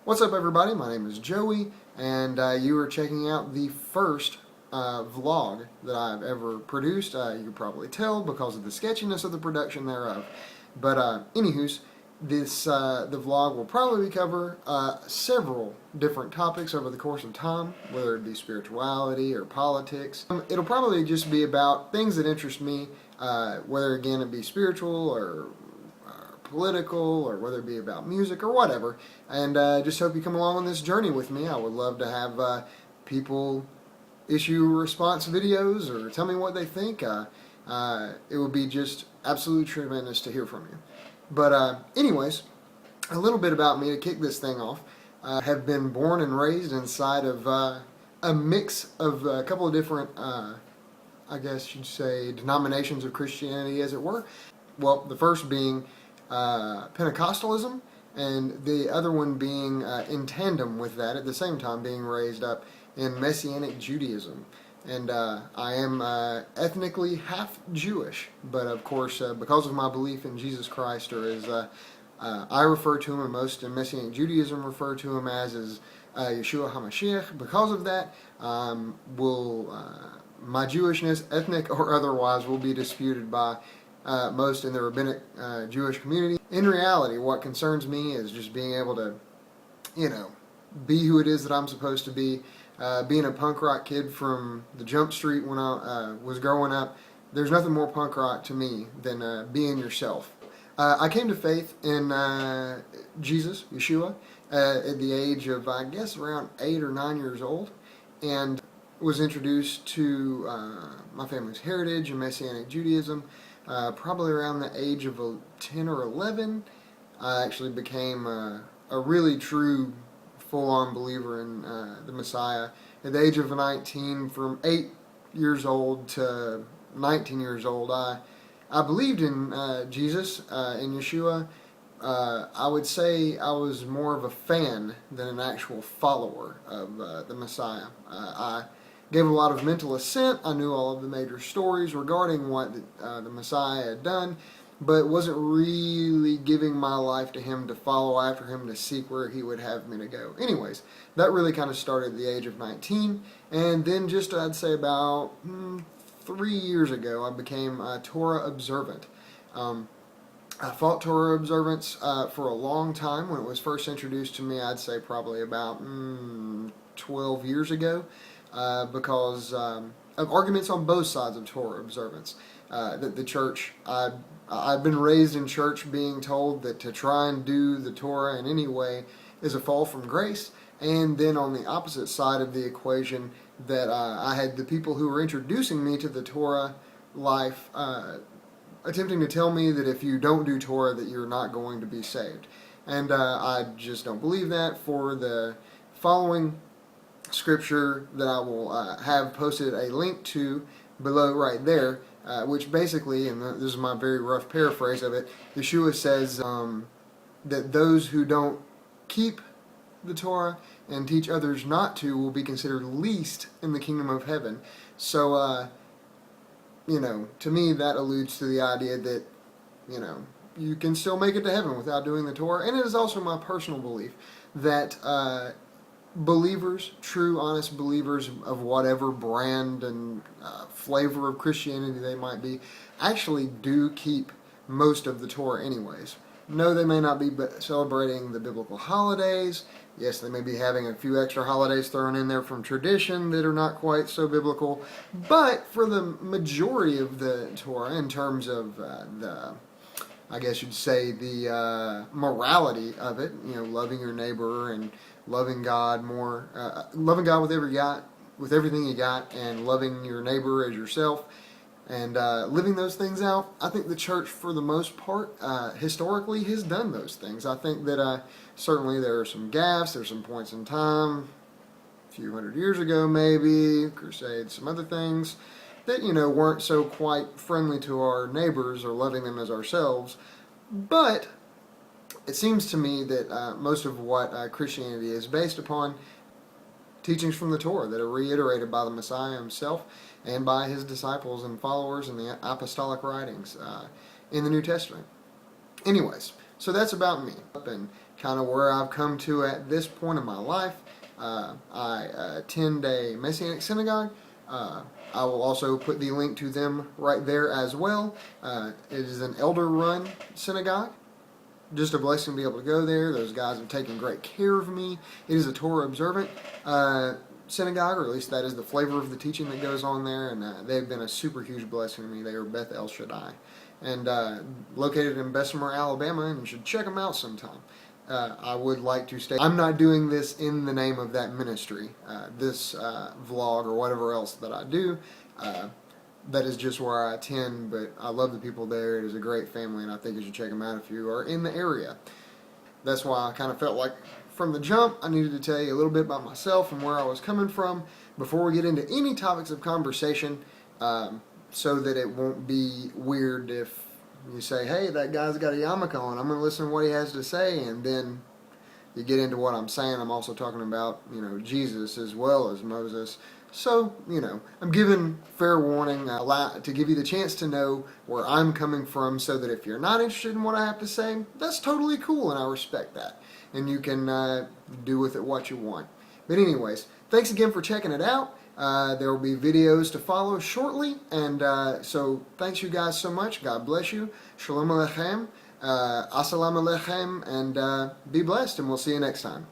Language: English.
What's up, everybody? My name is Joey, and you are checking out the first vlog that I've ever produced. You can probably tell because of the sketchiness of the production thereof. But anywho's, the vlog will probably cover several different topics over the course of time, whether it be spirituality or politics. It'll probably just be about things that interest me, whether again it be spiritual or political, or whether it be about music or whatever, and just hope you come along on this journey with me. I would love to have people issue response videos or tell me what they think. It would be just absolutely tremendous to hear from you. But anyways, a little bit about me to kick this thing off. I have been born and raised inside of a mix of a couple of different, I guess you'd say, denominations of Christianity, as it were. Well, the first being Pentecostalism, and the other one being in tandem with that, at the same time being raised up in Messianic Judaism. And I am ethnically half Jewish, but of course because of my belief in Jesus Christ, or as I refer to him, and most in Messianic Judaism refer to him as Yeshua HaMashiach, because of that my Jewishness, ethnic or otherwise, will be disputed by most in the rabbinic Jewish community. In reality, what concerns me is just being able to, be who it is that I'm supposed to be. Being a punk rock kid from the Jump Street when I was growing up, there's nothing more punk rock to me than being yourself. I came to faith in Jesus, Yeshua, at the age of, I guess, around 8 or 9 years old, and was introduced to my family's heritage and Messianic Judaism probably around the age of 10 or 11. I actually became a really true full-on believer in the Messiah at the age of 19. From 8 years old to 19 years old, I believed in Jesus, in Yeshua. I would say I was more of a fan than an actual follower of the Messiah. I gave a lot of mental assent. I knew all of the major stories regarding what the Messiah had done, but wasn't really giving my life to him, to follow after him, to seek where he would have me to go. Anyways, that really kind of started at the age of 19, and then just, I'd say, about 3 years ago, I became Torah observant. I fought Torah observance for a long time. When it was first introduced to me, I'd say probably about 12 years ago. Because of arguments on both sides of Torah observance. That the church, I've been raised in church being told that to try and do the Torah in any way is a fall from grace, and then on the opposite side of the equation, that I had the people who were introducing me to the Torah life attempting to tell me that if you don't do Torah that you're not going to be saved. And I just don't believe that. For the following scripture that I will have posted a link to below right there, which basically, and this is my very rough paraphrase of it, Yeshua says that those who don't keep the Torah and teach others not to will be considered least in the kingdom of heaven. So, to me that alludes to the idea that, you can still make it to heaven without doing the Torah. And it is also my personal belief that believers, true, honest believers of whatever brand and flavor of Christianity they might be, actually do keep most of the Torah anyways. No, they may not be celebrating the biblical holidays. Yes, they may be having a few extra holidays thrown in there from tradition that are not quite so biblical. But for the majority of the Torah, in terms of I guess you'd say the morality of it, loving your neighbor and loving God more, loving God with everything you got, and loving your neighbor as yourself, and living those things out. I think the church, for the most part, historically has done those things. I think that certainly there are some gaffes, there's some points in time, a few hundred years ago maybe, crusades, some other things that, weren't so quite friendly to our neighbors or loving them as ourselves. But it seems to me that most of what Christianity is based upon, teachings from the Torah that are reiterated by the Messiah himself and by his disciples and followers in the apostolic writings in the New Testament. Anyways, so that's about me. And kind of where I've come to at this point in my life. I attend a Messianic synagogue. I will also put the link to them right there as well. It is an elder-run synagogue. Just a blessing to be able to go there. Those guys have taken great care of me. It is a Torah observant synagogue, or at least that is the flavor of the teaching that goes on there, and they've been a super huge blessing to me. They are Beth El Shaddai, and located in Bessemer, Alabama, and you should check them out sometime. I would like to state, I'm not doing this in the name of that ministry, this vlog or whatever else that I do. That is just where I attend, but I love the people there. It is a great family, and I think you should check them out if you are in the area. That's why I kind of felt like from the jump I needed to tell you a little bit about myself and where I was coming from before we get into any topics of conversation, so that it won't be weird if you say, hey, that guy's got a yarmulke on, I'm going to listen to what he has to say, and then you get into what I'm saying. I'm also talking about, Jesus as well as Moses. So, I'm giving fair warning, to give you the chance to know where I'm coming from, so that if you're not interested in what I have to say, that's totally cool, and I respect that. And you can do with it what you want. But anyways, thanks again for checking it out. There will be videos to follow shortly, and so thanks you guys so much. God bless you. Shalom Aleichem, Assalamu Alaikum, and be blessed, and we'll see you next time.